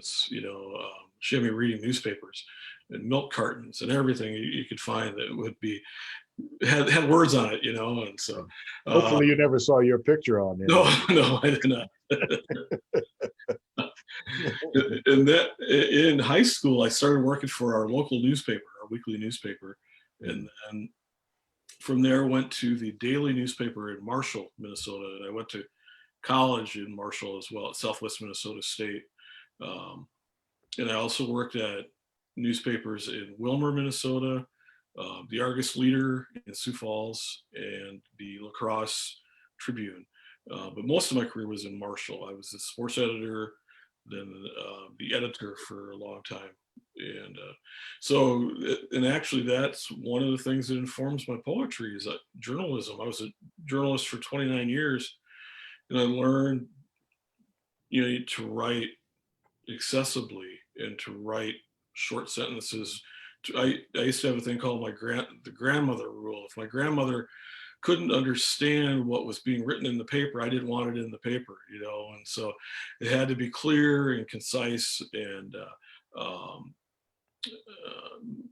cartons, she had me reading newspapers and milk cartons and everything you could find that would be had words on it, and so Hopefully you never saw your picture on there. no, no, I did not. And that in high school, I started working for our local newspaper, our weekly newspaper, and then from there went to the daily newspaper in Marshall, Minnesota, and I went to college in Marshall as well at Southwest Minnesota State. And I also worked at newspapers in Wilmer, Minnesota, the Argus Leader in Sioux Falls, and the La Crosse Tribune. But most of my career was in Marshall. I was the sports editor, then the editor for a long time. And and actually that's one of the things that informs my poetry is journalism. I was a journalist for 29 years, and I learned, to write accessibly and to write short sentences. I used to have a thing called the grandmother rule. If my grandmother couldn't understand what was being written in the paper, I didn't want it in the paper, and so it had to be clear and concise and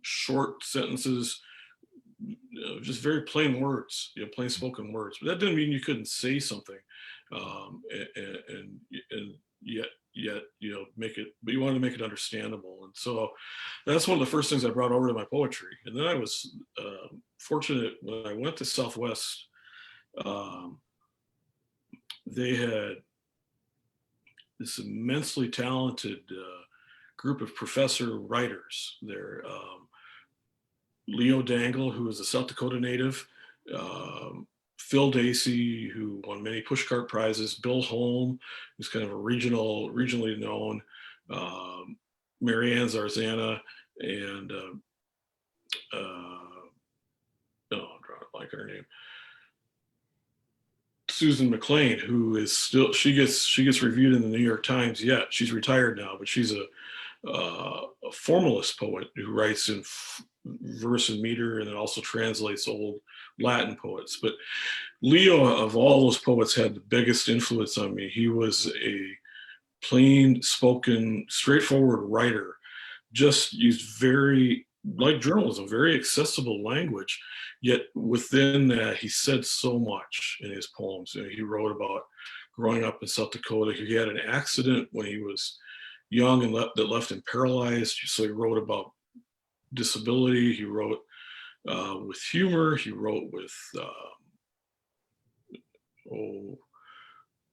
short sentences, just very plain words, plain spoken words. But that didn't mean you couldn't say something, and yet make it, but you wanted to make it understandable. And so that's one of the first things I brought over to my poetry. And then I was fortunate when I went to Southwest. They had this immensely talented group of professor writers there. Leo Dangle, who is a South Dakota native, Phil Dacey, who won many pushcart prizes, Bill Holm, who's kind of a regionally known, Marianne Zarzana, and I'm drawing a blank on her name, Susan McLean, who is still, she gets reviewed in the New York Times yet. She's retired now, but she's a formalist poet who writes in verse and meter, and then also translates old Latin poets. But Leo, of all those poets, had the biggest influence on me. He was a plain spoken, straightforward writer, just used very, like journalism, very accessible language. Yet within that, he said so much in his poems. He wrote about growing up in South Dakota. He had an accident when he was young and that left him paralyzed. So he wrote about disability. He wrote with humor. He wrote with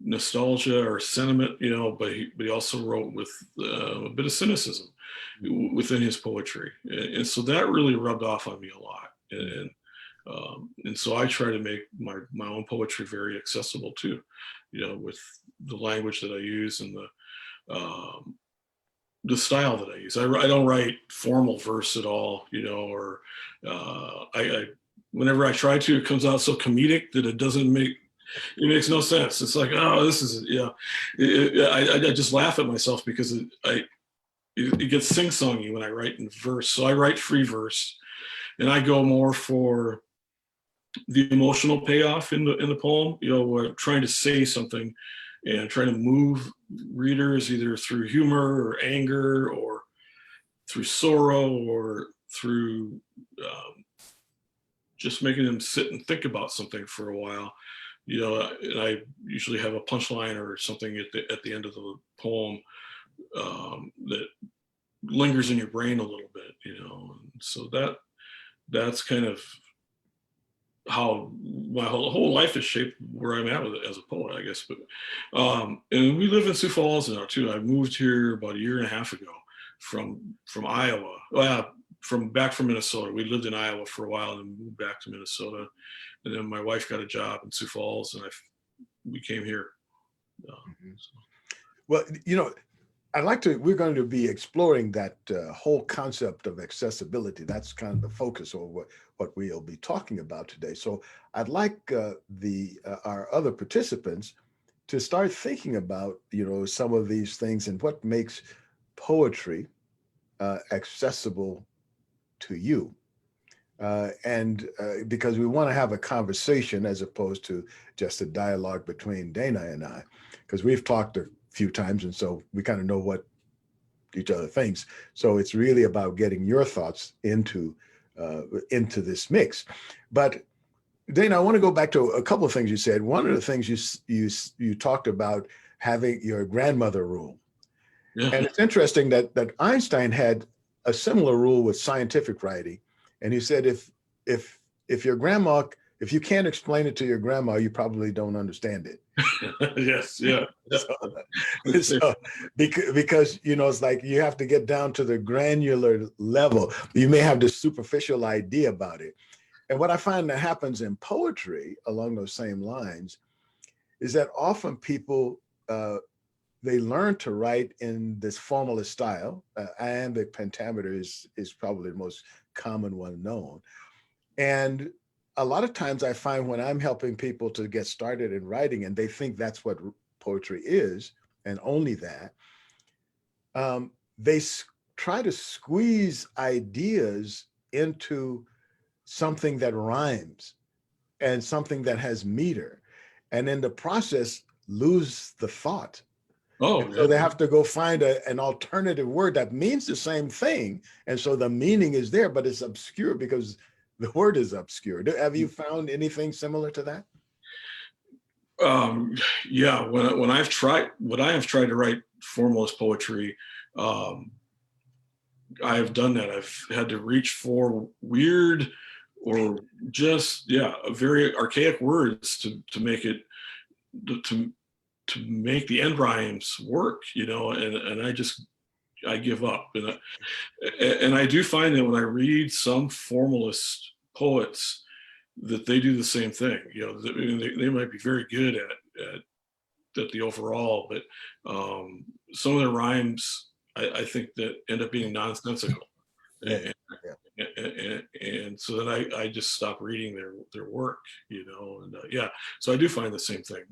nostalgia or sentiment, but he also wrote with a bit of cynicism within his poetry. And so that really rubbed off on me a lot. And so I try to make my own poetry very accessible too, with the language that I use and the style that I use. I don't write formal verse at all, or whenever I try to, it comes out so comedic that it makes no sense. It's like, oh, this is, I just laugh at myself because it gets sing-songy when I write in verse. So I write free verse, and I go more for the emotional payoff in the poem, where I'm trying to say something and trying to move readers either through humor or anger or through sorrow or through just making them sit and think about something for a while. And I usually have a punchline or something at the end of the poem that lingers in your brain a little bit, And so that's kind of how my whole life is shaped where I'm at with it as a poet, I guess. But and we live in Sioux Falls now too. I moved here about a year and a half ago from Iowa. Back from Minnesota. We lived in Iowa for a while and then moved back to Minnesota. And then my wife got a job in Sioux Falls, and we came here. Well, we're going to be exploring that whole concept of accessibility. That's kind of the focus of what we'll be talking about today. So I'd like our other participants to start thinking about, some of these things and what makes poetry accessible to you. Because we want to have a conversation as opposed to just a dialogue between Dana and I, because we've talked a few times, and so we kind of know what each other thinks. So it's really about getting your thoughts into this mix. But Dana, I want to go back to a couple of things you said. One of the things you talked about having your grandmother rule. Yeah. And it's interesting that Einstein had a similar rule with scientific writing. And he said, if your grandma, if you can't explain it to your grandma, you probably don't understand it. Yes. Yeah. So because it's like you have to get down to the granular level. You may have this superficial idea about it. And what I find that happens in poetry along those same lines is that often people they learn to write in this formalist style. Iambic pentameter is probably the most common one known. And a lot of times I find when I'm helping people to get started in writing and they think that's what poetry is, and only that, they try to squeeze ideas into something that rhymes and something that has meter, and in the process lose the thought. Oh, and so yeah. they have to go find an alternative word that means the same thing. And so the meaning is there, but it's obscure because the word is obscure. Have you found anything similar to that? Yeah. When I have tried to write formalist poetry, I have done that. I've had to reach for weird or just, very archaic words to make it, to make the end rhymes work, and I give up. And I do find that when I read some formalist poets, that they do the same thing. They might be very good at the overall, but some of their rhymes, I think that end up being nonsensical. Yeah. And so then I just stop reading their work, and so I do find the same thing.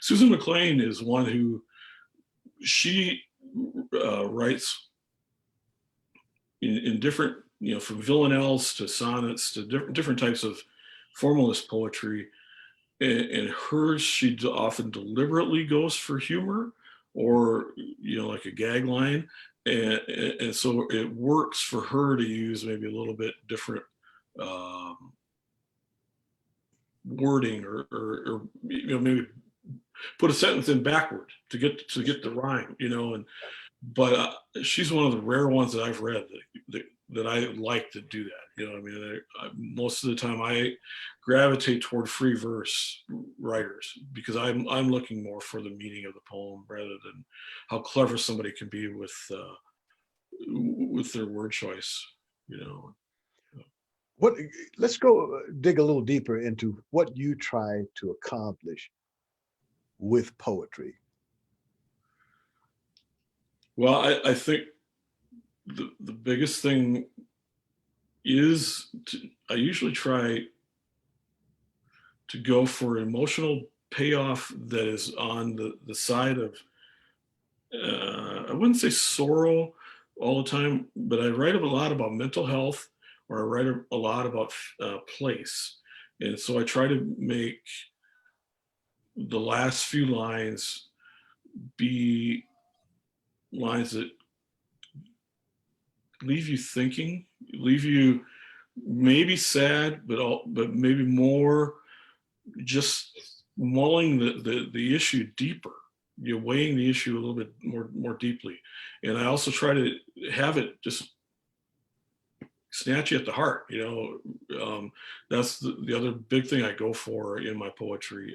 Susan MacLean is one who she writes in different, from villanelles to sonnets to different types of formalist poetry. And hers, she often deliberately goes for humor or, like a gag line. And so it works for her to use maybe a little bit different wording or maybe put a sentence in backward to get the rhyme, but she's one of the rare ones that I've read that I like to do that. Most of the time I gravitate toward free verse writers because I'm looking more for the meaning of the poem rather than how clever somebody can be with their word choice. Let's go dig a little deeper into what you try to accomplish with poetry. Well, I think the biggest thing is I usually try to go for emotional payoff that is on the side of, I wouldn't say sorrow all the time, but I write a lot about mental health, or I write a lot about place. And so I try to make the last few lines be lines that leave you thinking, leave you maybe sad, but maybe more just mulling the issue deeper. You're weighing the issue a little bit more deeply. And I also try to have it just snatch you at the heart. That's the other big thing I go for in my poetry.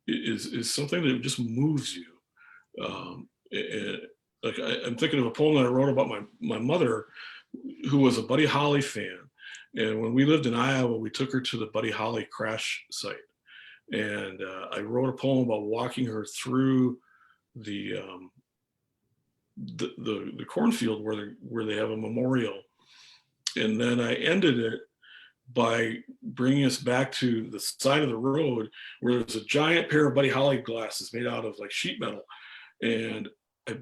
Is something that just moves you. Like I'm thinking of a poem that I wrote about my mother, who was a Buddy Holly fan. And when we lived in Iowa, we took her to the Buddy Holly crash site. And I wrote a poem about walking her through the cornfield where they have a memorial. And then I ended it by bringing us back to the side of the road where there's a giant pair of Buddy Holly glasses made out of like sheet metal. And I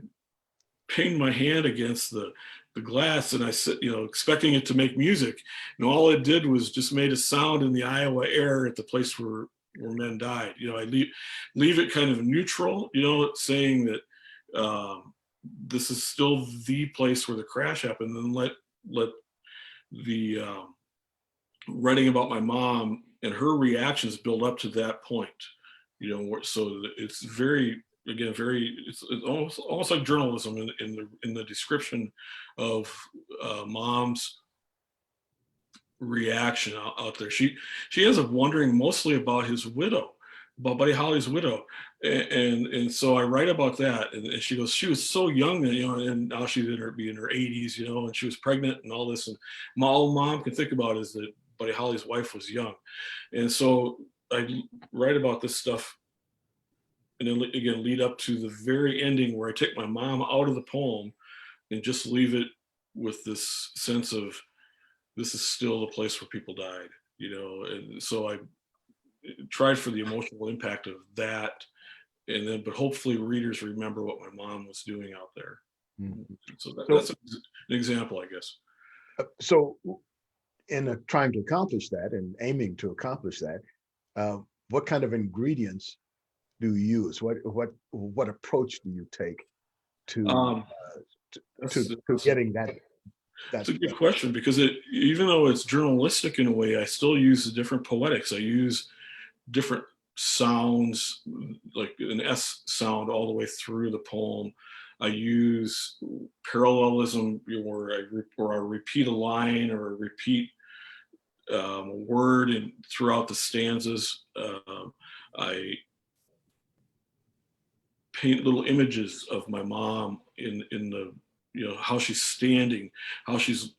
pinged my hand against the glass, and I said, expecting it to make music. And all it did was just made a sound in the Iowa air at the place where men died. I leave it kind of neutral, saying that this is still the place where the crash happened, and let the writing about my mom and her reactions build up to that point, so it's very, again, it's almost like journalism in the description of mom's reaction out there. She ends up wondering mostly about his widow, about Buddy Holly's widow, and so I write about that. And she goes, she was so young, and now she's be in her 80s, and she was pregnant and all this. And all mom can think about is that Buddy Holly's wife was young, and so I write about this stuff, and then again lead up to the very ending where I take my mom out of the poem and just leave it with this sense of, this is still the place where people died, and so I tried for the emotional impact of that, and then, but hopefully readers remember what my mom was doing out there. So that's an example, I guess. So in trying to accomplish that and aiming to accomplish that, what kind of ingredients do you use? What approach do you take to getting that? That's a good question, because even though it's journalistic in a way, I still use the different poetics. I use different sounds, like an S sound all the way through the poem. I use parallelism, where I repeat a line or repeat a word throughout the stanzas. I paint little images of my mom in the, how she's standing, how she's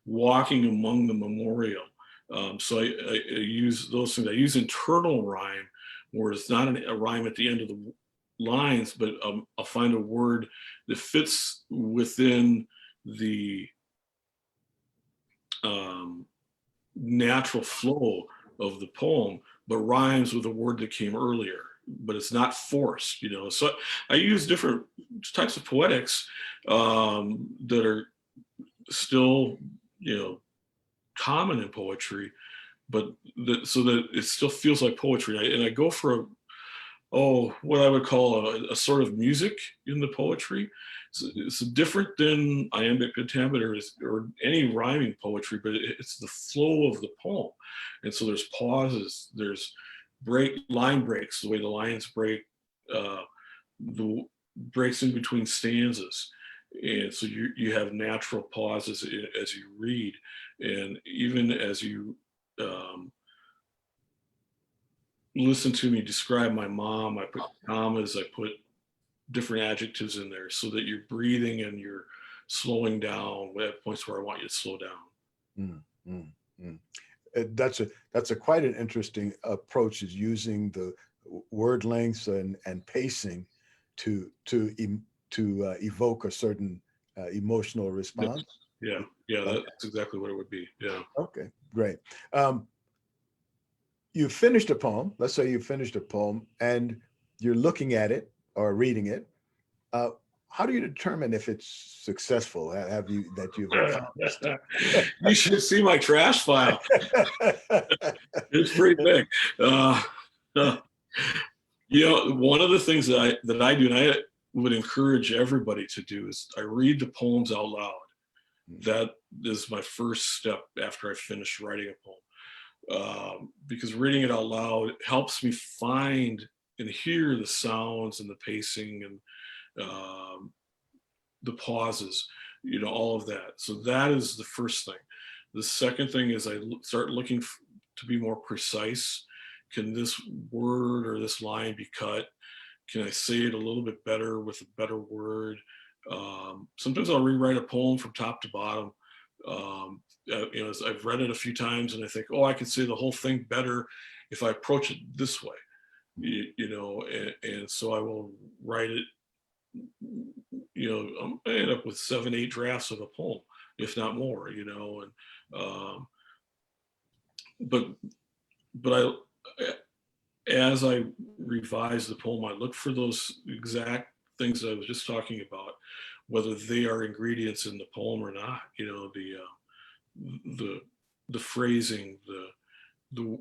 walking among the memorial. So I use those things. I use internal rhyme, where it's not a rhyme at the end of the lines, but I'll find a word that fits within the natural flow of the poem, but rhymes with a word that came earlier, but it's not forced, So I use different types of poetics that are still, common in poetry, but so that it still feels like poetry. And I go for what I would call a sort of music in the poetry. It's different than iambic pentameter or any rhyming poetry, but it's the flow of the poem. And so there's pauses, there's line breaks, the way the lines break, the breaks in between stanzas. And so you have natural pauses as you read. And even as you listen to me describe my mom, I put commas, I put different adjectives in there so that you're breathing and you're slowing down at points where I want you to slow down. That's a quite an interesting approach, is using the word lengths and pacing to evoke a certain emotional response. Yeah, that's exactly what it would be. Yeah. Okay, great. You finished a poem. Let's say you finished a poem and you're looking at it or reading it. How do you determine if it's successful? You've accomplished? You should see my trash file. It's pretty big. One of the things that I do, and I would encourage everybody to do, is I read the poems out loud. That is my first step after I finish writing a poem, because reading it out loud helps me find and hear the sounds and the pacing and the pauses, all of that. So that is the first thing. The second thing is I start looking to be more precise. Can this word or this line be cut? Can I say it a little bit better with a better word? Sometimes I'll rewrite a poem from top to bottom. I've read it a few times and I think, I could say the whole thing better if I approach it this way, and so I will write it. I end up with 7-8 drafts of a poem, if not more, but as I revise the poem, I look for those exact things that I was just talking about, whether they are ingredients in the poem or not. The phrasing, the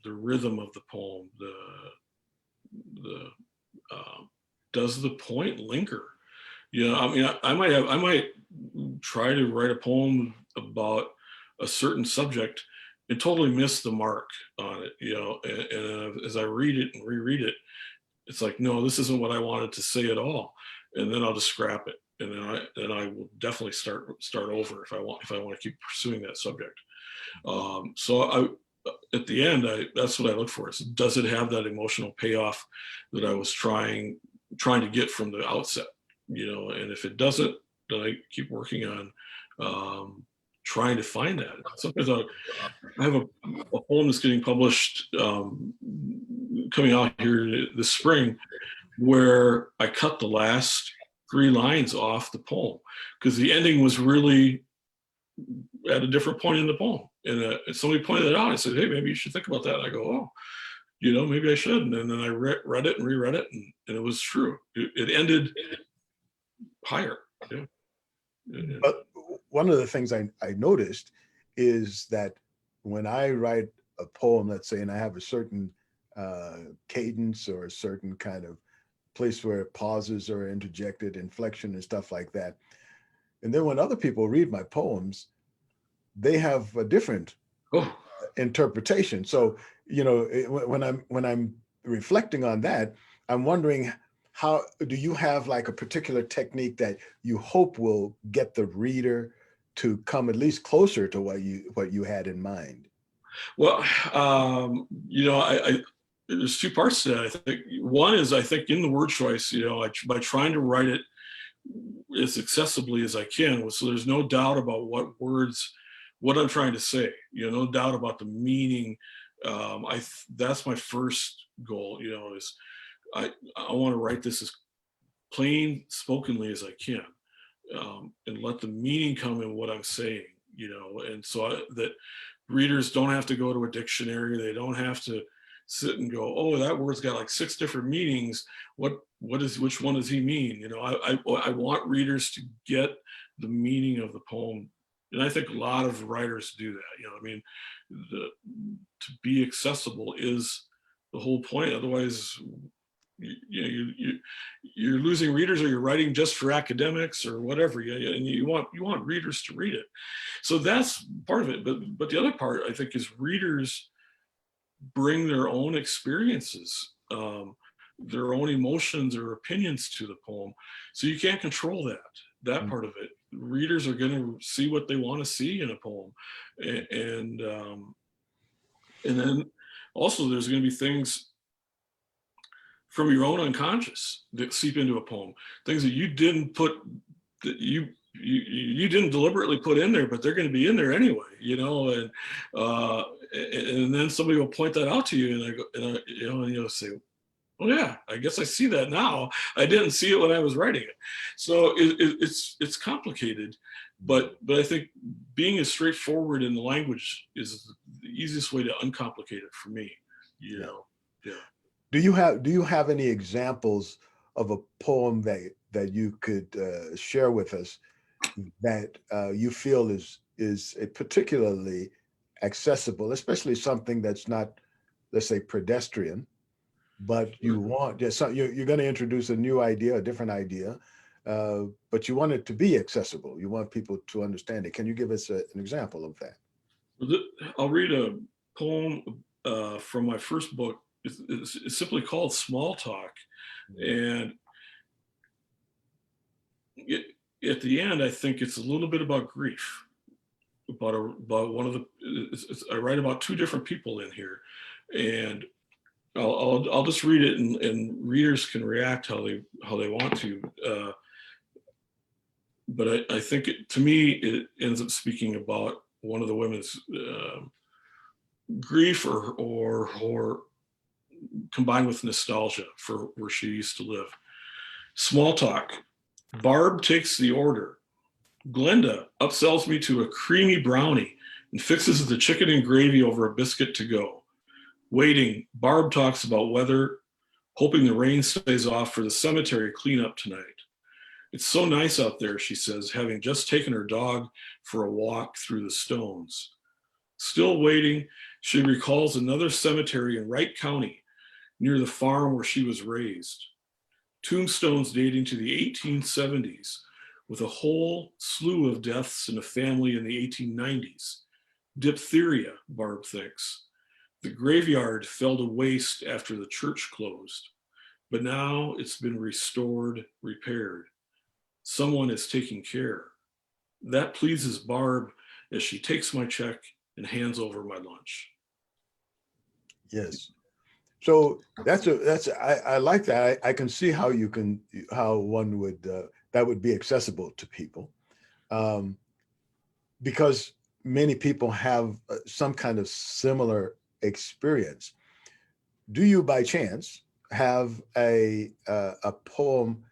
rhythm of the poem, the does the point linger? You know, I mean, I might try to write a poem about a certain subject and totally miss the mark on it, you know, and as I read it and reread it, it's like, no, this isn't what I wanted to say at all. And then I'll just scrap it. And then I will definitely start over if I want to keep pursuing that subject. So at the end, that's what I look for. Is, does it have that emotional payoff that I was trying to get from the outset? You know, and if it doesn't, then I keep working on trying to find that. Sometimes I have a poem that's getting published, coming out here this spring, where I cut the last 3 lines off the poem because the ending was really at a different point in the poem. And somebody pointed it out. I said, hey, maybe you should think about that. And I go, oh, you know, maybe I should. And then I read it and reread it, and it was true. It ended higher. Yeah. But one of the things I noticed is that when I write a poem, let's say, and I have a certain cadence or a certain kind of place where pauses are interjected, inflection and stuff like that. And then when other people read my poems, they have a different interpretation. So, you know, when I'm reflecting on that, I'm wondering, how do you have like a particular technique that you hope will get the reader to come at least closer to what you had in mind? Well, you know, there's 2 parts to that. I think one is, I think, in the word choice, you know, by trying to write it as accessibly as I can, so there's no doubt about what I'm trying to say. You know, no doubt about the meaning. That's my first goal. You know, is I want to write this as plain spokenly as I can, and let the meaning come in what I'm saying. You know, and so that readers don't have to go to a dictionary. They don't have to sit and go, oh, that word's got like 6 different meanings. Which one does he mean? You know, I want readers to get the meaning of the poem. And I think a lot of writers do that. You know, I mean, to be accessible is the whole point. Otherwise, you're losing readers, or you're writing just for academics or whatever. And you want readers to read it. So that's part of it. But the other part, I think, is readers bring their own experiences, their own emotions or opinions to the poem. So you can't control that part of it. Readers are going to see what they want to see in a poem. And then also there's going to be things from your own unconscious that seep into a poem, things that you didn't put, that you didn't deliberately put in there, but they're going to be in there anyway, you know. And then somebody will point that out to you, and you'll say, oh yeah, I guess I see that now. I didn't see it when I was writing it. So it's complicated, but I think being as straightforward in the language is the easiest way to uncomplicate it for me, you know. Yeah. Do you have any examples of a poem that you could share with us that you feel is a particularly accessible, especially something that's not, let's say, pedestrian, but you want, you're going to introduce a new idea, a different idea, but you want it to be accessible. You want people to understand it. Can you give us an example of that? I'll read a poem from my first book. It's simply called Small Talk. And at the end, I think it's a little bit about grief, about one of the, I write about 2 different people in here, and I'll just read it, and readers can react how they want to. But I think to me, it ends up speaking about one of the women's grief or combined with nostalgia for where she used to live. Small talk. Barb takes the order. Glenda upsells me to a creamy brownie and fixes the chicken and gravy over a biscuit to go. Waiting, Barb talks about weather, hoping the rain stays off for the cemetery cleanup tonight. It's so nice out there, she says, having just taken her dog for a walk through the stones. Still waiting, she recalls another cemetery in Wright County, near the farm where she was raised. tombstones dating to the 1870s, with a whole slew of deaths in a family in the 1890s. Diphtheria, Barb thinks. The graveyard fell to waste after the church closed, but now it's been restored, repaired. Someone is taking care. That pleases Barb as she takes my check and hands over my lunch. Yes. So I like that. I can see how one would, that would be accessible to people, because many people have some kind of similar experience. Do you by chance have a poem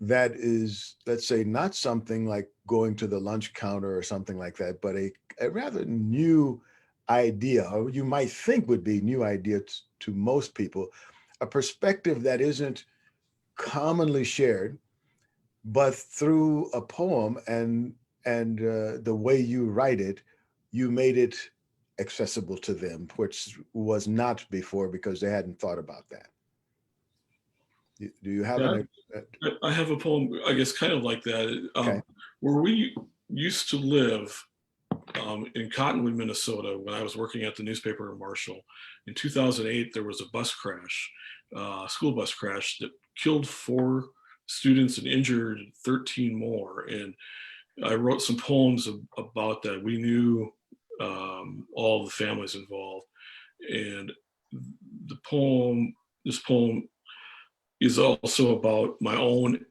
that is, let's say, not something like going to the lunch counter or something like that, but a rather new idea, or you might think would be new idea to most people, a perspective that isn't commonly shared, but through a poem and the way you write it, you made it accessible to them, which was not before because they hadn't thought about that. Do you have Yeah, an? I have a poem, I guess, kind of like that, Okay. where we used to live in Cottonwood, Minnesota, when I was working at the newspaper in Marshall. In 2008, there was a bus crash, school bus crash that killed 4 students and injured 13 more. And I wrote some poems about that. We knew all the families involved. And this poem is also about my own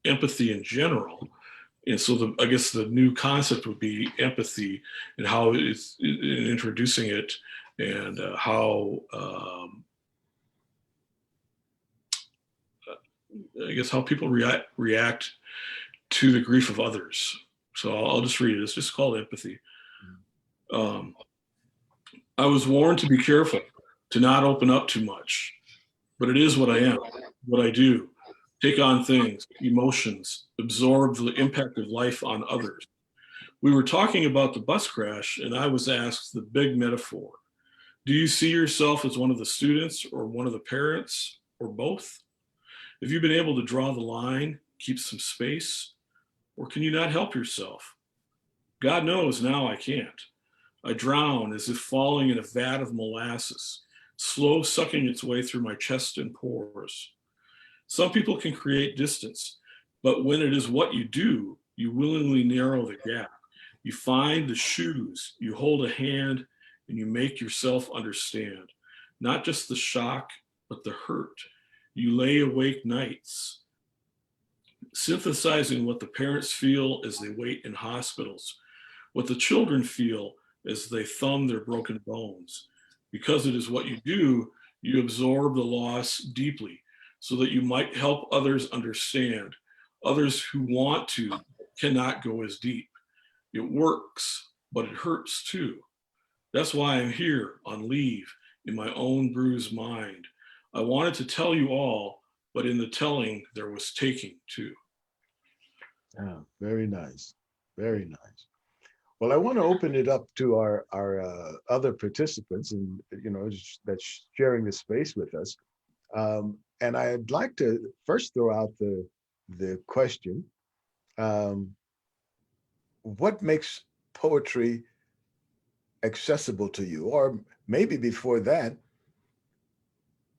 empathy in general. And so I guess the new concept would be empathy, and how it's in introducing it, and how I guess how people react to the grief of others. So I'll just read it. It's just called Empathy. I was warned to be careful, to not open up too much, but it is what I am, what I do. Take on things, emotions, absorb the impact of life on others. We were talking about the bus crash, and I was asked the big metaphor. Do you see yourself as one of the students, or one of the parents, or both? Have you been able to draw the line, keep some space, or can you not help yourself? God knows now I can't. I drown as if falling in a vat of molasses, slow sucking its way through my chest and pores. Some people can create distance, but when it is what you do, you willingly narrow the gap. You find the shoes, you hold a hand, and you make yourself understand. Not just the shock, but the hurt. You lay awake nights, synthesizing what the parents feel as they wait in hospitals, what the children feel as they thumb their broken bones. Because it is what you do, you absorb the loss deeply, so that you might help others understand. Others who want to cannot go as deep. It works, but it hurts too. That's why I'm here on leave in my own bruised mind. I wanted to tell you all, but in the telling, there was taking too. Yeah, very nice. Very nice. Well, I want to open it up to our other participants, and that's sharing the space with us. And I'd like to first throw out the question: what makes poetry accessible to you? Or maybe before that,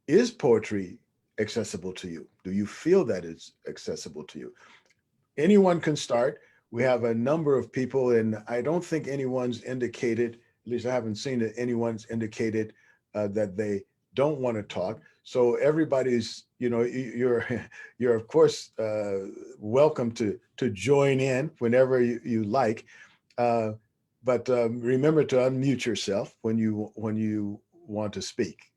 is poetry accessible to you? Do you feel that it's accessible to you? Anyone can start. We have a number of people, and I don't think anyone's indicated, at least I haven't seen it, anyone's indicated that they don't want to talk. So everybody's, you're of course welcome to join in whenever you like. But remember to unmute yourself when you want to speak.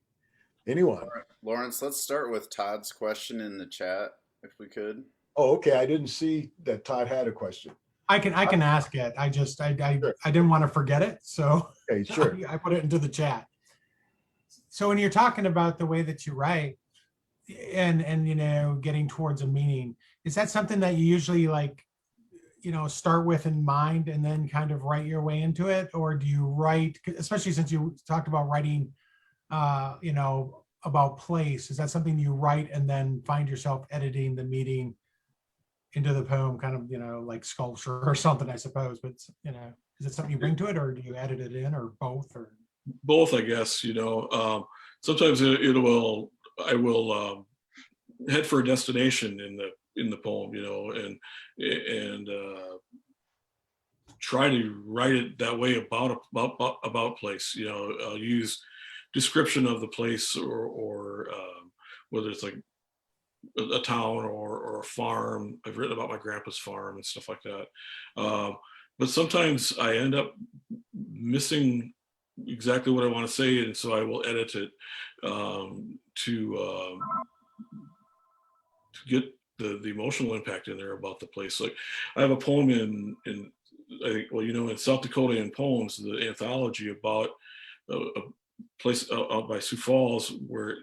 Anyone? Lawrence, let's start with Todd's question in the chat, if we could. Oh, okay. I didn't see that Todd had a question. I can ask it. I didn't want to forget it, so Okay, sure. I put it into the chat. So when you're talking about the way that you write and getting towards a meaning, is that something that you usually start with in mind and then kind of write your way into it? Or do you write, especially since you talked about writing about place? Is that something you write and then find yourself editing the meaning into the poem, kind of, like sculpture or something, I suppose, but is it something you bring to it, or do you edit it in, or both? Or Both, I guess. Sometimes I will head for a destination in the poem, and try to write it that way about place. I'll use description of the place, or whether it's like a town or a farm. I've written about my grandpa's farm and stuff like that. But sometimes I end up missing exactly what I want to say, and so I will edit it to get the emotional impact in there about the place. Like, I have a poem in I think, in South Dakota in Poems, the anthology, about a place out by Sioux Falls where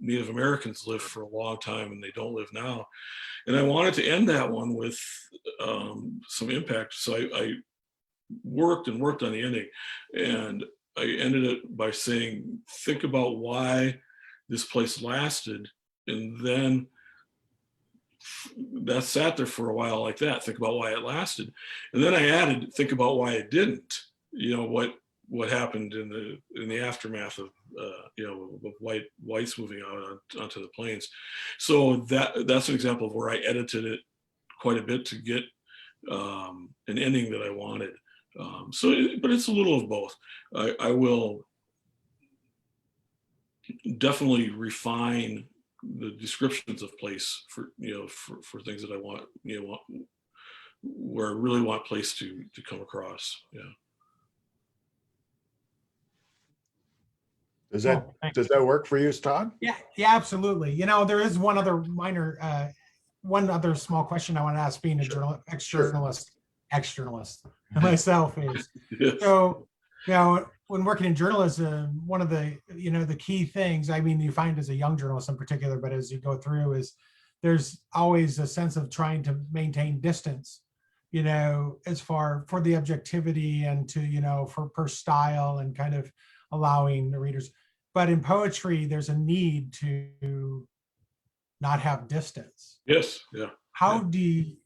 Native Americans lived for a long time, and they don't live now. And I wanted to end that one with some impact. So I worked on the ending, and I ended it by saying, think about why this place lasted, and then that sat there for a while like that. Think about why it lasted, and then I added, think about why it didn't. What happened in the aftermath of of whites moving out onto the plains. So that's an example of where I edited it quite a bit to get an ending that I wanted. But it's a little of both. I will definitely refine the descriptions of place for things that I want, where I really want place to come across. Yeah. Does that work for you, Todd? Yeah, absolutely. There is one other small question I want to ask, being a ex-journalist myself is, Yes. so, when working in journalism, one of the, the key things, you find as a young journalist in particular, but as you go through, is there's always a sense of trying to maintain distance, as for the objectivity and to, for style, and kind of allowing the readers. But in poetry, there's a need to not have distance. Yes. Yeah. How do you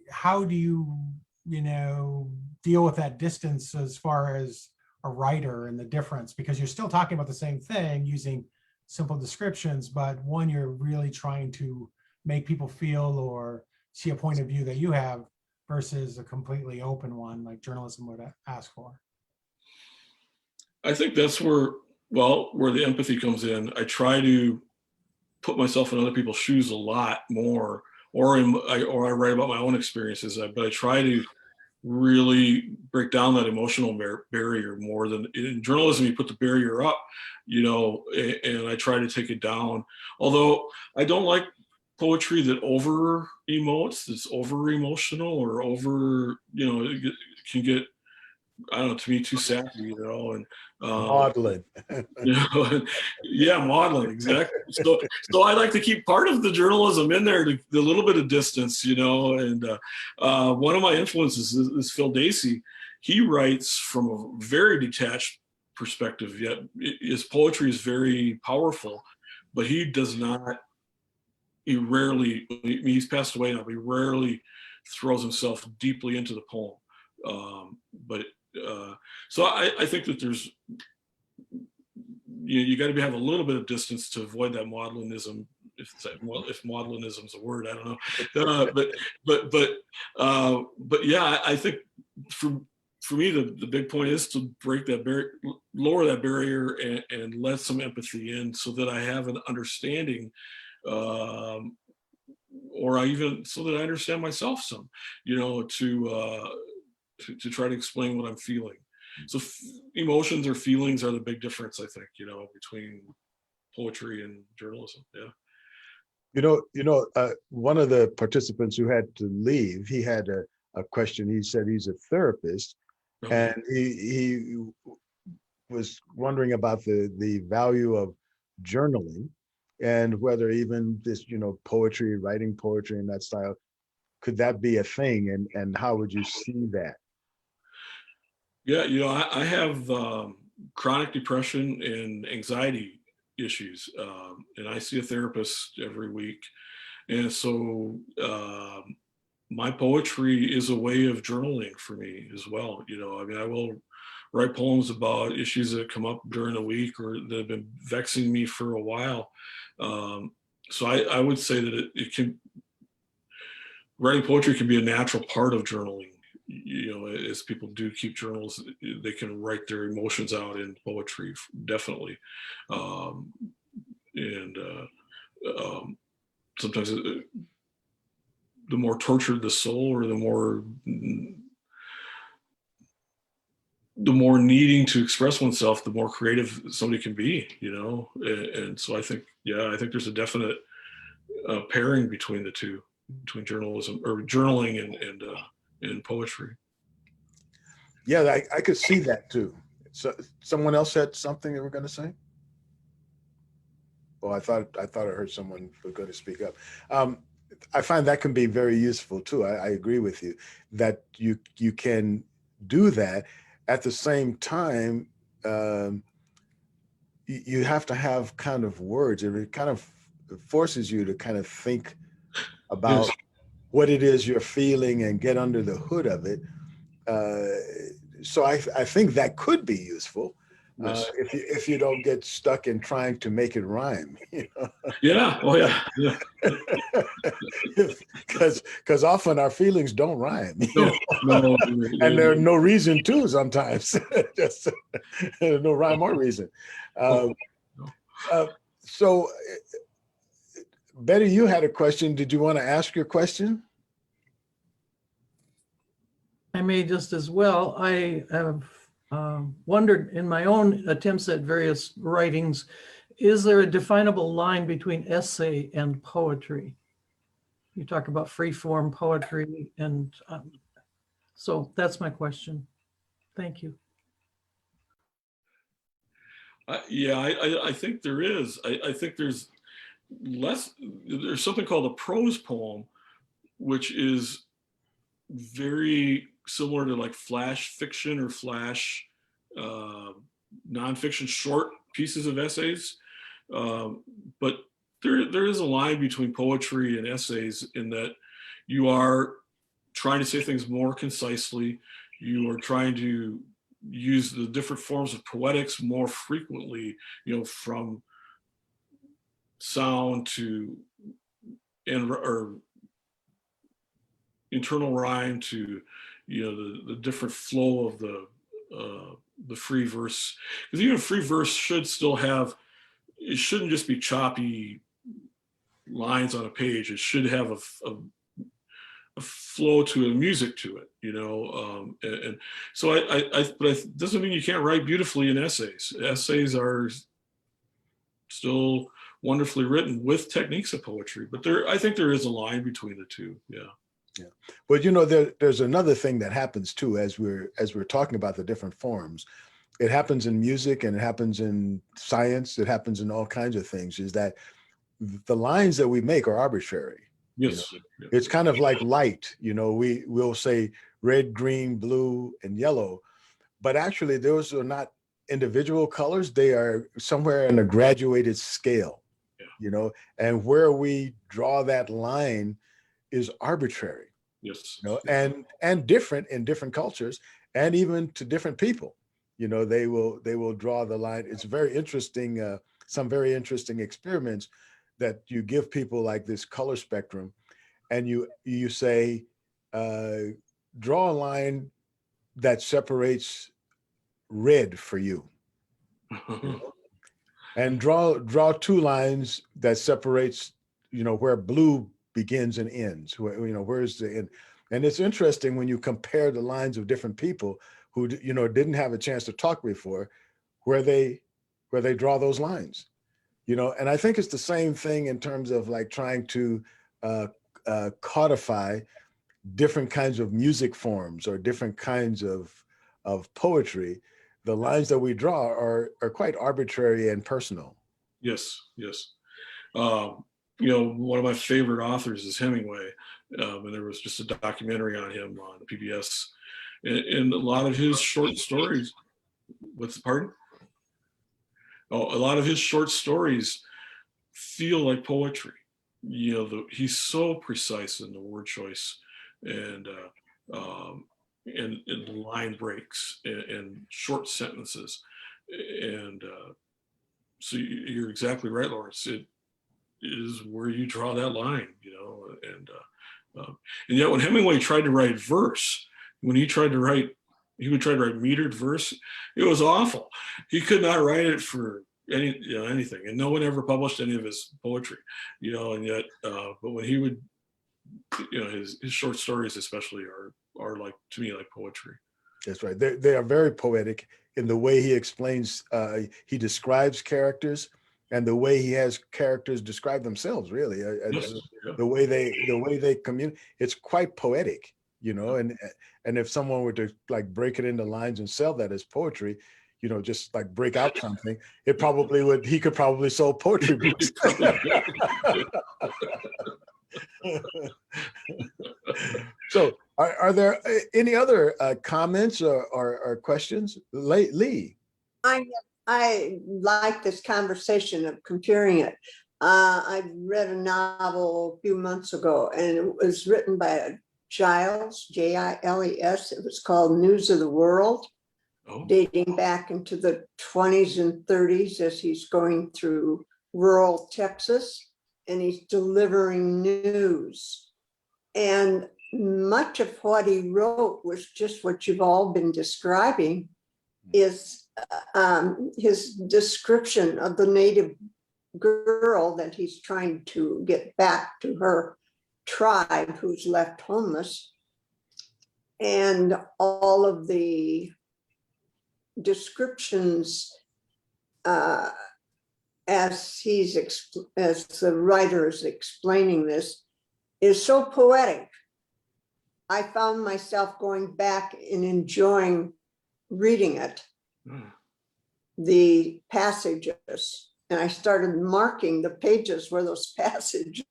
deal with that distance as far as a writer, and the difference, because you're still talking about the same thing using simple descriptions, but one, you're really trying to make people feel or see a point of view that you have, versus a completely open one like journalism would ask for? I think that's where the empathy comes in. I try to put myself in other people's shoes a lot more, or I write about my own experiences, but I try to really break down that emotional barrier more than in journalism. You put the barrier up, and I try to take it down. Although I don't like poetry that over emotes, that's over emotional, or over, it can get, I don't know, to me, too sappy, and Maudlin. Yeah, maudlin, exactly. So I like to keep part of the journalism in there, the little bit of distance, and one of my influences is Phil Dacey. He writes from a very detached perspective, yet his poetry is very powerful, but he's passed away now, but he rarely throws himself deeply into the poem. So I think that there's, you got to have a little bit of distance to avoid that maudlinism, if maudlinism is a word, I don't know. But yeah, I think for me, the big point is to break that barrier, lower that barrier, and let some empathy in, so that I have an understanding, or so that I understand myself some, to try to explain what I'm feeling. So emotions or feelings are the big difference, I think, between poetry and journalism. Yeah. One of the participants who had to leave, he had a question. He said he's a therapist, and he was wondering about the value of journaling, and whether even this, poetry, writing poetry in that style, could that be a thing, and how would you see that? Yeah, I have chronic depression and anxiety issues. And I see a therapist every week. And so my poetry is a way of journaling for me as well. You know, I mean, I will write poems about issues that come up during the week or that have been vexing me for a while. So I would say that it can, writing poetry can be a natural part of journaling. You know, as people do keep journals, they can write their emotions out in poetry, definitely. And sometimes the more tortured the soul, or the more needing to express oneself, the more creative somebody can be, you know? And so I think, yeah, I think there's a definite pairing between the two, between journalism or journaling and poetry. Yeah, I could see that too. So someone else had something they were going to say? Well, I thought I heard someone was going to speak up. I find that can be very useful too. I agree with you that you can do that. At the same time, you have to have kind of words. It kind of forces you to kind of think about Yes. what it is you're feeling and get under the hood of it. So I think that could be useful. Yes. If you don't get stuck in trying to make it rhyme, you know? Yeah. Oh yeah. Yeah. Because often our feelings don't rhyme, you No, know? no, And there's no reason to sometimes, just no rhyme or reason. no. So Betty, you had a question. Did you want to ask your question? I may just as well. I have wondered in my own attempts at various writings, is there a definable line between essay and poetry? You talk about free form poetry, and so that's my question. Thank you. Yeah, I think there is. I think there's something called a prose poem, which is very similar to like flash fiction or flash nonfiction short pieces of essays. But there is a line between poetry and essays in that you are trying to say things more concisely. You are trying to use the different forms of poetics more frequently, you know, from sound to or internal rhyme to, you know, the different flow of the free verse. Because even free verse should still have, it shouldn't just be choppy lines on a page. It should have a flow to a music to it, you know. And so but it doesn't mean you can't write beautifully in essays. Essays are still wonderfully written with techniques of poetry, but I think there is a line between the two. Yeah. Yeah. But you know, there's another thing that happens too, as we're talking about the different forms. It happens in music and it happens in science. It happens in all kinds of things, is that the lines that we make are arbitrary. Yes. You know? It's kind of like light, you know, we'll say red, green, blue, and yellow, but actually those are not individual colors. They are somewhere in a graduated scale, you know, and where we draw that line is arbitrary. Yes. You know, and different in different cultures, and even to different people. You know, they will draw the line. It's very interesting. Some very interesting experiments that you give people like this color spectrum, and you say, draw a line that separates red for you, and draw two lines that separates, you know, where blue begins and ends, where, you know, where's the end. And it's interesting when you compare the lines of different people who, you know, didn't have a chance to talk before, where they draw those lines, you know. And I think it's the same thing in terms of like trying to codify different kinds of music forms or different kinds of poetry. The lines that we draw are quite arbitrary and personal. Yes. Yes. You know, one of my favorite authors is Hemingway, and there was just a documentary on him on PBS, and a lot of his short stories. What's the pardon? Oh, a lot of his short stories feel like poetry. You know, he's so precise in the word choice and and line breaks and short sentences. And so you're exactly right, Lawrence. It is where you draw that line, you know. And yet when Hemingway tried to write verse, when he tried to write, he would try to write metered verse. It was awful. He could not write it for anything, and no one ever published any of his poetry, you know. And yet, but when he would, you know, his short stories especially are like, to me, like poetry. That's right. They are very poetic in the way he explains, he describes characters, and the way he has characters describe themselves, really. Yes. Yeah. The way they communicate, it's quite poetic, you know. And if someone were to like break it into lines and sell that as poetry, you know, just like break out something, it probably would, he could probably sell poetry books. So are there any other comments or questions? Lee? I like this conversation of comparing it. I read a novel a few months ago, and it was written by Giles, Giles. It was called News of the World, dating back into the 20s and 30s as he's going through rural Texas, and he's delivering news. And much of what he wrote was just what you've all been describing, is his description of the native girl that he's trying to get back to her tribe, who's left homeless, and all of the descriptions as the writer is explaining this is so poetic. I found myself going back and enjoying reading it, the passages, and I started marking the pages where those passages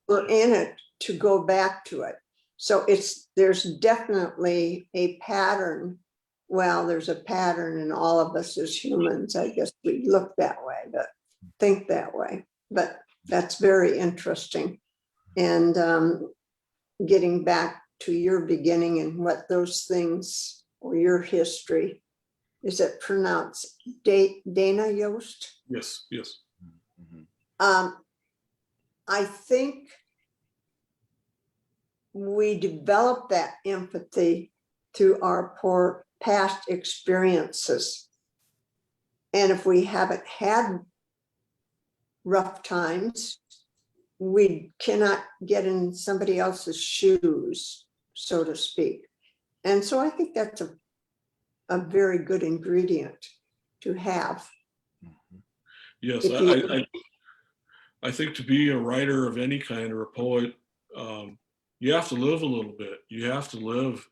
were in it to go back to it. So there's definitely a pattern. Well, there's a pattern in all of us as humans. I guess we look that way, but think that way. But that's very interesting. And getting back to your beginning and what those things, or your history, is it pronounced Dana Yost? Yes, yes. I think we develop that empathy through our poor past experiences. And if we haven't had rough times, we cannot get in somebody else's shoes, so to speak. And so I think that's a very good ingredient to have. Yes, I think to be a writer of any kind or a poet, you have to live a little bit. You have to live.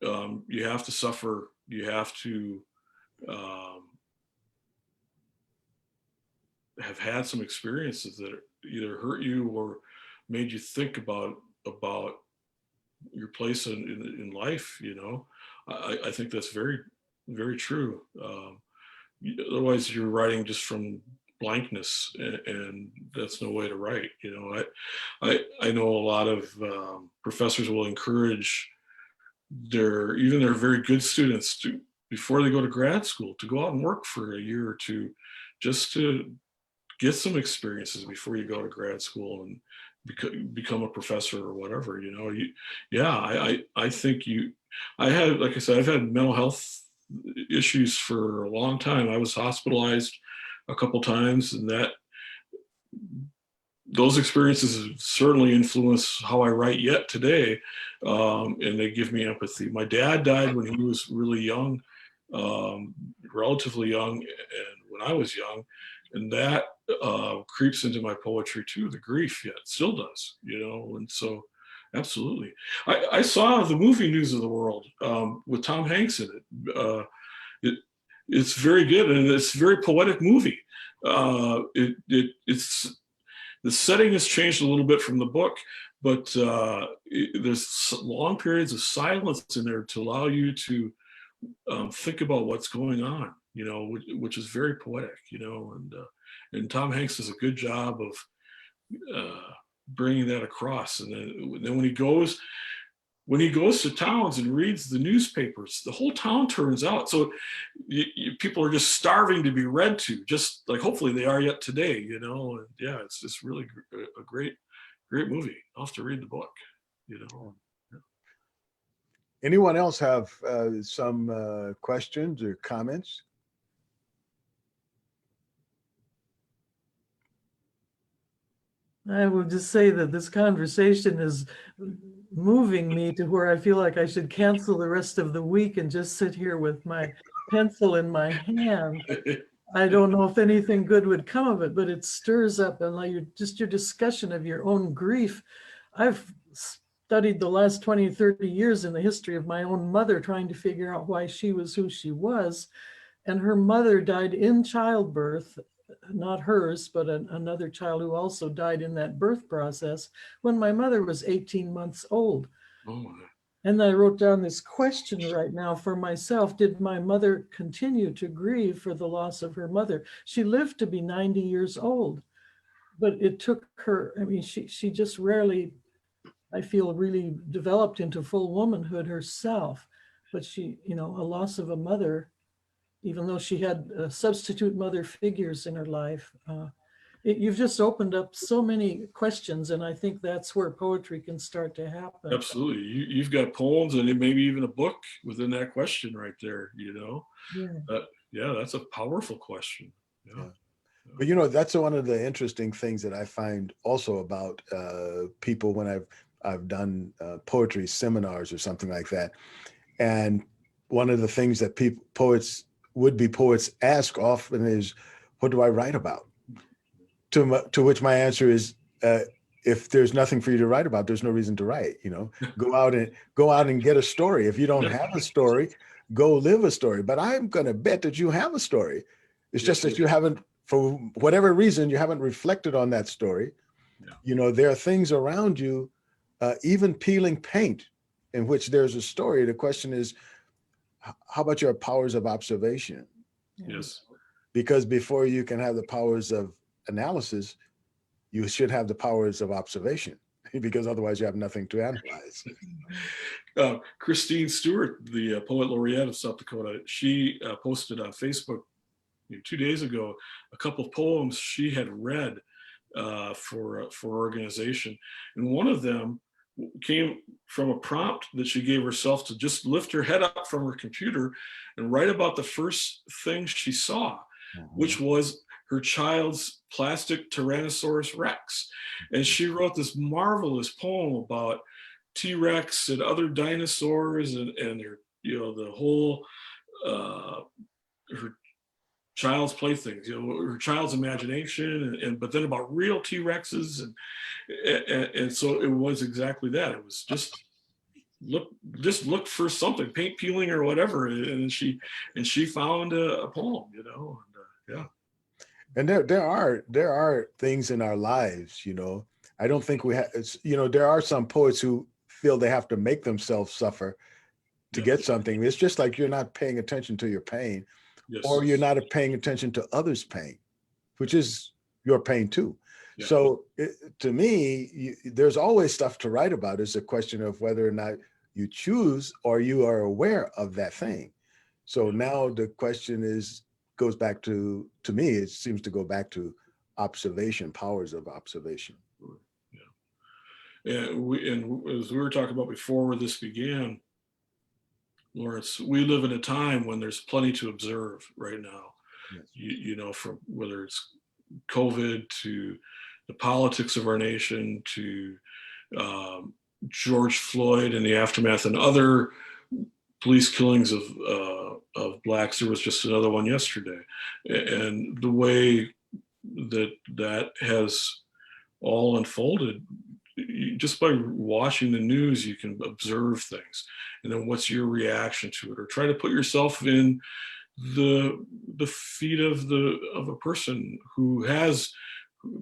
You have to suffer. You have to have had some experiences that either hurt you or made you think about your place in life. You know, I think that's very, very true. Otherwise, you're writing just from blankness, and that's no way to write. You know, I know a lot of professors will encourage their very good students to, before they go to grad school, to go out and work for a year or two, just to get some experiences before you go to grad school and become a professor or whatever. You know, I think I had, like I said, I've had mental health issues for a long time. I was hospitalized a couple times, and those experiences certainly influence how I write yet today, and they give me empathy. My dad died when he was really young, relatively young, and when I was young, and that creeps into my poetry too. The grief, yet still does, you know. And so, absolutely, I saw the movie News of the World with Tom Hanks in it. It's very good, and it's a very poetic movie. It's the setting has changed a little bit from the book, but there's long periods of silence in there to allow you to think about what's going on. you know, which is very poetic, you know, and Tom Hanks does a good job of bringing that across. And then when he goes to towns and reads the newspapers, the whole town turns out. So people are just starving to be read to, just like hopefully they are yet today, you know. And yeah, it's just really a great movie. I'll have to read the book, you know. Anyone else have some questions or comments? I will just say that this conversation is moving me to where I feel like I should cancel the rest of the week and just sit here with my pencil in my hand. I don't know if anything good would come of it, but it stirs up, and like your discussion of your own grief. I've studied the last 20, 30 years in the history of my own mother, trying to figure out why she was who she was. And her mother died in childbirth, not hers, but another child who also died in that birth process when my mother was 18 months old. Oh my. And I wrote down this question right now for myself. Did my mother continue to grieve for the loss of her mother? She lived to be 90 years old, but it took her, I mean, she just rarely, I feel, really developed into full womanhood herself. But she, you know, a loss of a mother, even though she had substitute mother figures in her life. You've just opened up so many questions, and I think that's where poetry can start to happen. Absolutely. You've got poems and maybe even a book within that question right there, you know? Yeah. Yeah, that's a powerful question. Yeah. But you know, that's one of the interesting things that I find also about people when I've done poetry seminars or something like that. And one of the things that would-be poets ask often is, what do I write about? To which my answer is, if there's nothing for you to write about, there's no reason to write. You know, go out and get a story. If you don't have a story, go live a story. But I'm going to bet that you have a story. It's just that you haven't, for whatever reason, you haven't reflected on that story. Yeah. You know, there are things around you, even peeling paint, in which there's a story. The question is, how about your powers of observation? Yes. Because before you can have the powers of analysis, you should have the powers of observation, because otherwise you have nothing to analyze. Christine Stewart, the poet laureate of South Dakota, she posted on Facebook 2 days ago a couple of poems she had read for organization, and one of them came from a prompt that she gave herself to just lift her head up from her computer and write about the first thing she saw, which was her child's plastic Tyrannosaurus Rex. And she wrote this marvelous poem about T-Rex and other dinosaurs and their, you know, the whole, her child's playthings, you know, her child's imagination, and but then about real T-Rexes, and so it was exactly that. It was just look for something, paint peeling or whatever, and she found a poem, you know, and yeah. And there are things in our lives, you know. I don't think we have, you know, there are some poets who feel they have to make themselves suffer to get something. It's just like you're not paying attention to your pain, Yes. or you're not paying attention to others' pain, which is your pain too. Yeah. So to me, there's always stuff to write about. It's a question of whether or not you choose or you are aware of that thing. So now the question goes back to me, it seems to go back to observation, powers of observation. Yeah. And as we were talking about before this began, Lawrence, we live in a time when there's plenty to observe right now. Yes. You know, from whether it's COVID to the politics of our nation to George Floyd and the aftermath and other police killings of Blacks. There was just another one yesterday, and the way that has all unfolded, just by watching the news, you can observe things, and then what's your reaction to it, or try to put yourself in the feet of a person who has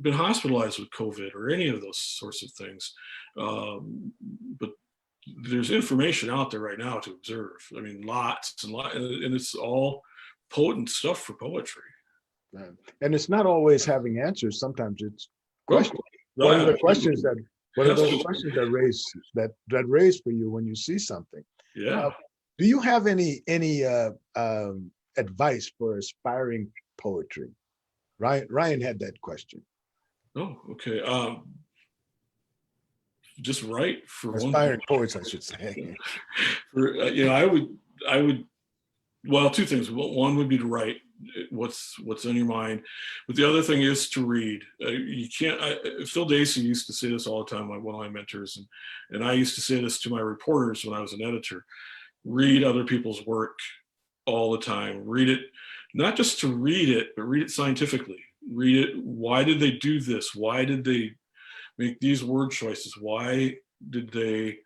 been hospitalized with COVID or any of those sorts of things. But there's information out there right now to observe. I mean, lots and lots, and it's all potent stuff for poetry. And it's not always having answers. Sometimes it's Oh, questions. no, What are the absolutely. questions that? What are those Absolutely. questions that raise for you when you see something? Yeah. Do you have any advice for aspiring poetry? Ryan had that question. Oh, okay. Just write for one. Aspiring poets, I should say. For, I would. Well, two things. One would be to write what's on your mind, but the other thing is to read. You can't. Phil Dacey used to say this all the time, like one of my mentors, and I used to say this to my reporters when I was an editor. Read other people's work all the time. Read it, not just to read it, but read it scientifically. Read it. Why did they do this? Why did they make these word choices? Why did they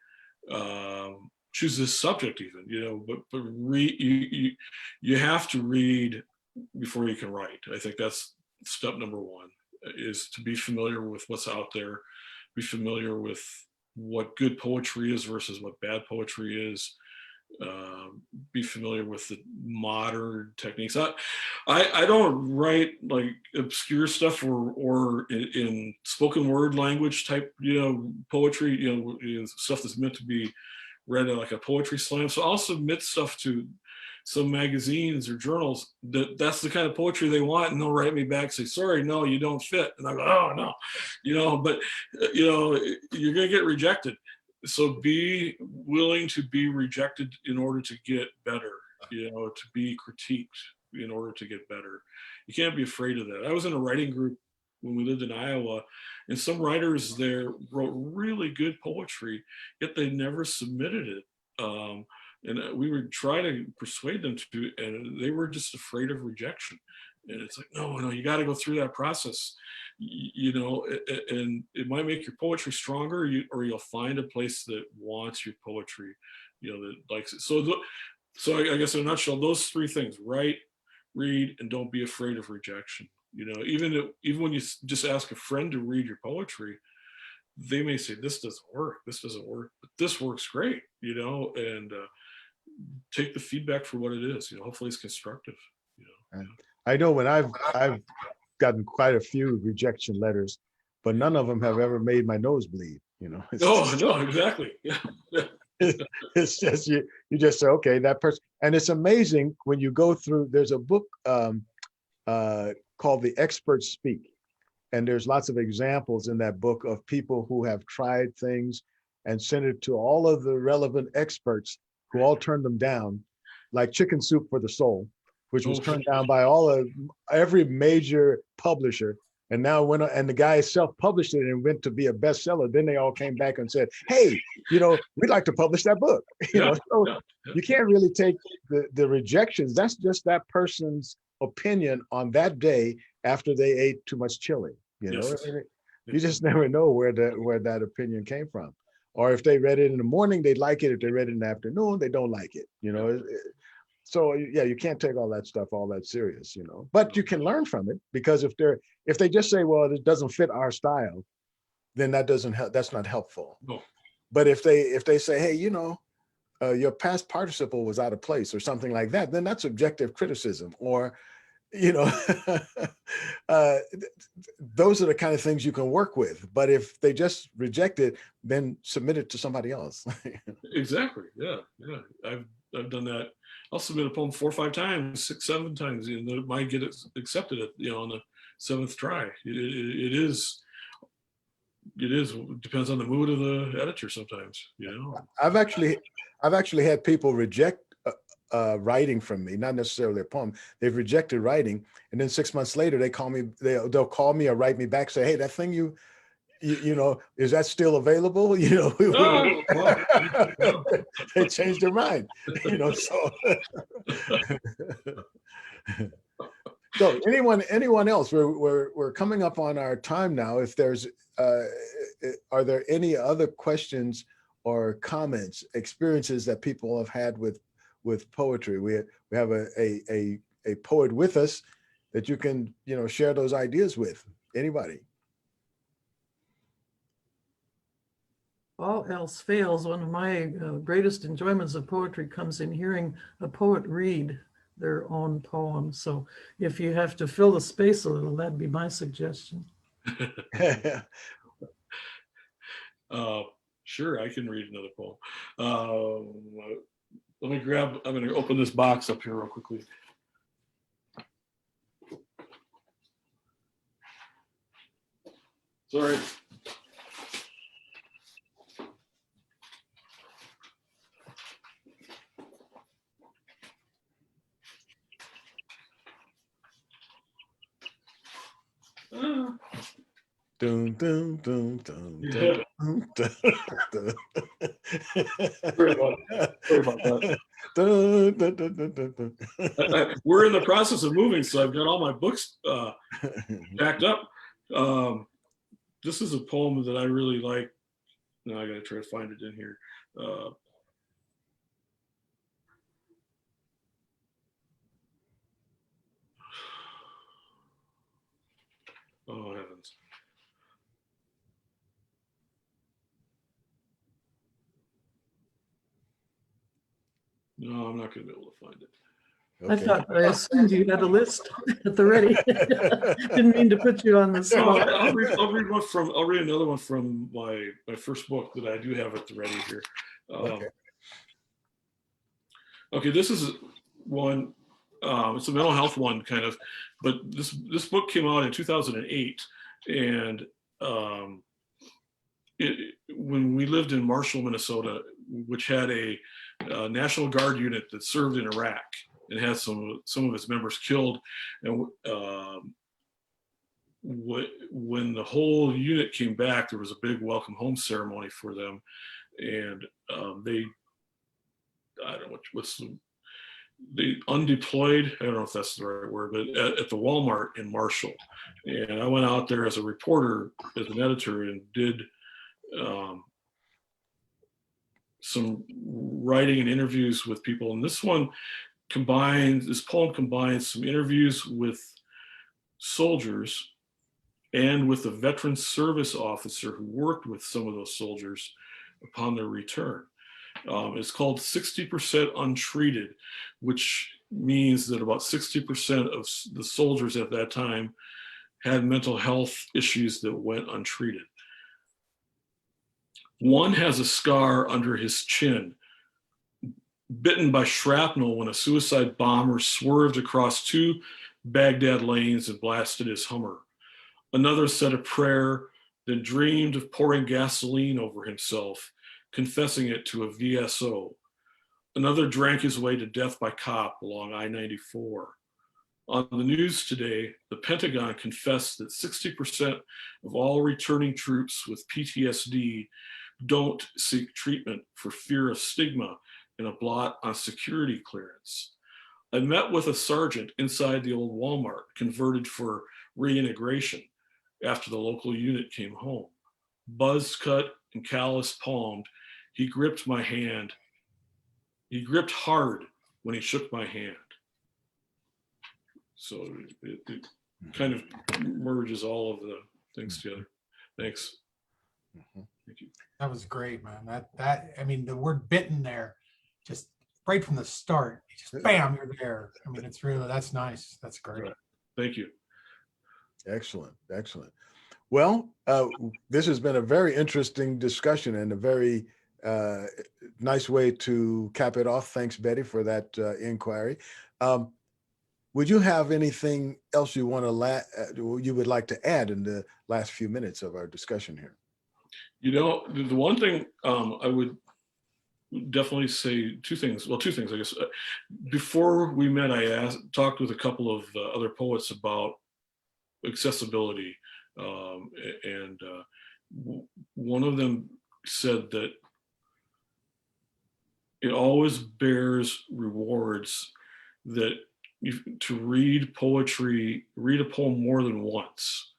choose this subject even? But you have to read before you can write. I think that's step number one, is to be familiar with what's out there, be familiar with what good poetry is versus what bad poetry is. Be familiar with the modern techniques. I don't write like obscure stuff or in spoken word language type, poetry, stuff that's meant to be read at like a poetry slam. So I'll submit stuff to some magazines or journals that's the kind of poetry they want, and they'll write me back, say, sorry, no, you don't fit. And I go, oh no, but you're gonna get rejected. So be willing to be rejected in order to get better, to be critiqued in order to get better. You can't be afraid of that. I was in a writing group when we lived in Iowa, and some writers there wrote really good poetry, yet they never submitted it. And we would try to persuade them to, and they were just afraid of rejection. And it's like, no, you got to go through that process, and it might make your poetry stronger, or you'll find a place that wants your poetry, that likes it. So I guess in a nutshell, those three things: write, read, and don't be afraid of rejection. Even when you just ask a friend to read your poetry, they may say, this doesn't work, but this works great, and take the feedback for what it is. Hopefully it's constructive. I know when I've gotten quite a few rejection letters, but none of them have ever made my nose bleed. No, exactly. Yeah. It's just you just say, okay, that person. And it's amazing when you go through. There's a book called The Experts Speak, and there's lots of examples in that book of people who have tried things and sent it to all of the relevant experts, who all turned them down, like Chicken Soup for the Soul, which was turned down by every major publisher. And now and the guy self-published it and went to be a bestseller. Then they all came back and said, hey, we'd like to publish that book. You can't really take the rejections. That's just that person's opinion on that day after they ate too much chili. Yes. You just never know where that opinion came from. Or if they read it in the morning, they like it. If they read it in the afternoon, they don't like it. So yeah, you can't take all that stuff all that serious, but you can learn from it, because if they just say, well, it doesn't fit our style, then that's not helpful. No. But if they say, hey, your past participle was out of place or something like that, then that's objective criticism. Or, those are the kind of things you can work with. But if they just reject it, then submit it to somebody else. Exactly. Yeah. I've done that. I'll submit a poem 4 or 5 times, 6, 7 times, and it might get accepted on the 7th try. It is depends on the mood of the editor sometimes. I've actually had people reject writing from me, not necessarily a poem. They've rejected writing, and then 6 months later they call me. They'll call me or write me back, say, hey, that thing you is that still available? They changed their mind, so anyone else, we're coming up on our time now. If there's are there any other questions or comments, experiences that people have had with poetry? We have a poet with us that you can share those ideas with. Anybody? All else fails, one of my greatest enjoyments of poetry comes in hearing a poet read their own poem. So if you have to fill the space a little, that'd be my suggestion. Sure, I can read another poem. Let me grab, I'm going to open this box up here real quickly. Sorry. Dun, dun, dun, dun, Yeah. dun, dun, dun. Sorry about that. Dun, dun, dun, dun, dun, dun. We're in the process of moving, so I've got all my books backed up. This is a poem that I really like. Now I got to try to find it in here. Oh heavens. No, I'm not going to be able to find it. I assumed you had a list at the ready. Didn't mean to put you on the No, spot. I'll read another one from my first book that I do have at the ready here. Okay, this is one. It's a mental health one, kind of, but this book came out in 2008, and when we lived in Marshall, Minnesota, which had a National Guard unit that served in Iraq and had some of its members killed, and when the whole unit came back, there was a big welcome home ceremony for them, and they undeployed. I don't know if that's the right word, but at the Walmart in Marshall, and I went out there as a reporter, as an editor, and did some writing and interviews with people. And this poem combines some interviews with soldiers and with a veteran service officer who worked with some of those soldiers upon their return. It's called 60% Untreated, which means that about 60% of the soldiers at that time had mental health issues that went untreated. One has a scar under his chin, bitten by shrapnel when a suicide bomber swerved across 2 Baghdad lanes and blasted his Hummer. Another said a prayer, then dreamed of pouring gasoline over himself, confessing it to a VSO. Another drank his way to death by cop along I-94. On the news today, the Pentagon confessed that 60% of all returning troops with PTSD don't seek treatment for fear of stigma and a blot on security clearance. I met with a sergeant inside the old Walmart, converted for reintegration after the local unit came home. Buzz cut and callous palmed, he gripped my hand. He gripped hard when he shook my hand. So it kind of merges all of the things together. Thanks. Thank you. That was great, man. I mean, the word bitten there, just right from the start, just bam, you're there. I mean, that's nice. That's great. Right. Thank you. Excellent. Well, this has been a very interesting discussion and a very nice way to cap it off. Thanks, Betty, for that inquiry. Would you have anything else you would like to add in the last few minutes of our discussion here? You know, the one thing I would definitely say two things, I guess. Before we met, I talked with a couple of other poets about accessibility. And one of them said that it always bears rewards that to read poetry, read a poem more than once.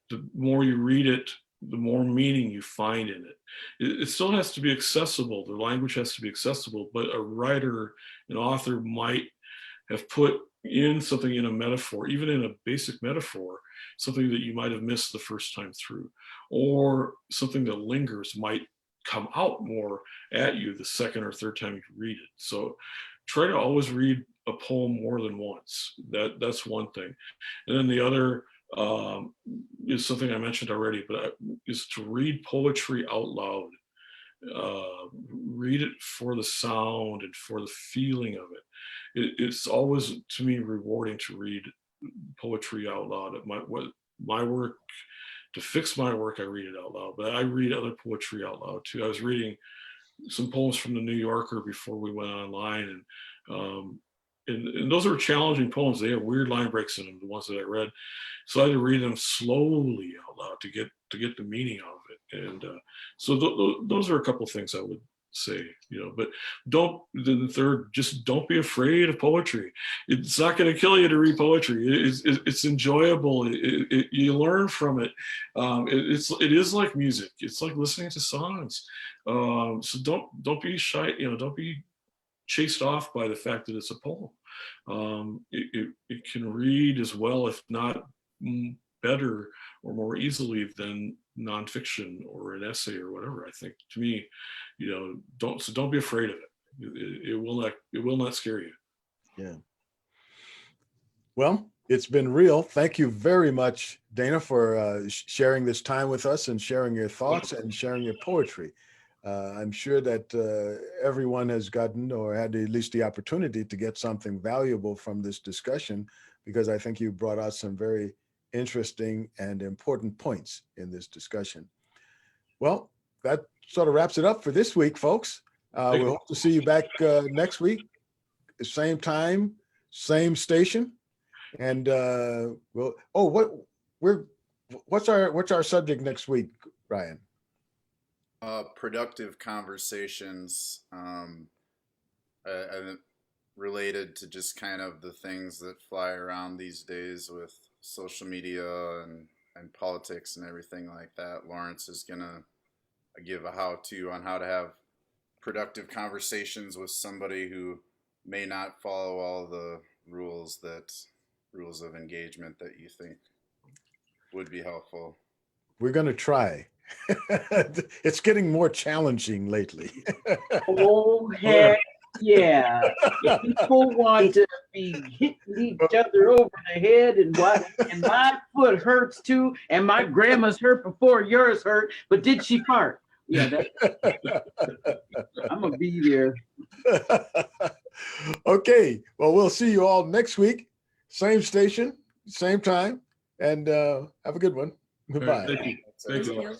The more you read it, the more meaning you find in it. It still has to be accessible. The language has to be accessible, but a writer, an author might have put in something in a metaphor, even in a basic metaphor, something that you might have missed the first time through, or something that lingers might come out more at you the second or third time you read it. So try to always read a poem more than once. That's one thing. And then the other is something I mentioned already, but is to read poetry out loud. Read it for the sound and for the feeling of it. It's always, to me, rewarding to read poetry out loud. My work, to fix my work, I read it out loud, but I read other poetry out loud too. I was reading some poems from the New Yorker before we went online, and those are challenging poems. They have weird line breaks in them, the ones that I read. So I had to read them slowly out loud to get the meaning out of it. And so those are a couple of things I would say, but the third, just don't be afraid of poetry. It's not going to kill you to read poetry. It's enjoyable. You learn from it. It is like music. It's like listening to songs. So don't be shy. Don't be chased off by the fact that it's a poem. It can read as well, if not better or more easily than nonfiction or an essay or whatever. I think, to me, don't be afraid of it. It will not scare you. Yeah. Well, it's been real. Thank you very much, Dana, for sharing this time with us and sharing your thoughts and sharing your poetry. I'm sure that everyone has gotten or had at least the opportunity to get something valuable from this discussion, because I think you brought out some very interesting and important points in this discussion. Well, that sort of wraps it up for this week, folks. We hope to see you back next week, same time, same station. And what's our subject next week, Ryan? Productive conversations related to just kind of the things that fly around these days with social media and politics and everything like that. Lawrence is gonna give a how-to on how to have productive conversations with somebody who may not follow all the rules of engagement that you think would be helpful. We're going to try. It's getting more challenging lately. Oh, heck yeah. If people want to be hitting each other over the head and my foot hurts too, and my grandma's hurt before yours hurt, but did she fart? Yeah, I'm gonna be there. Okay, well, we'll see you all next week, same station, same time, and have a good one. Goodbye. Thank you. Thank Thank you. you.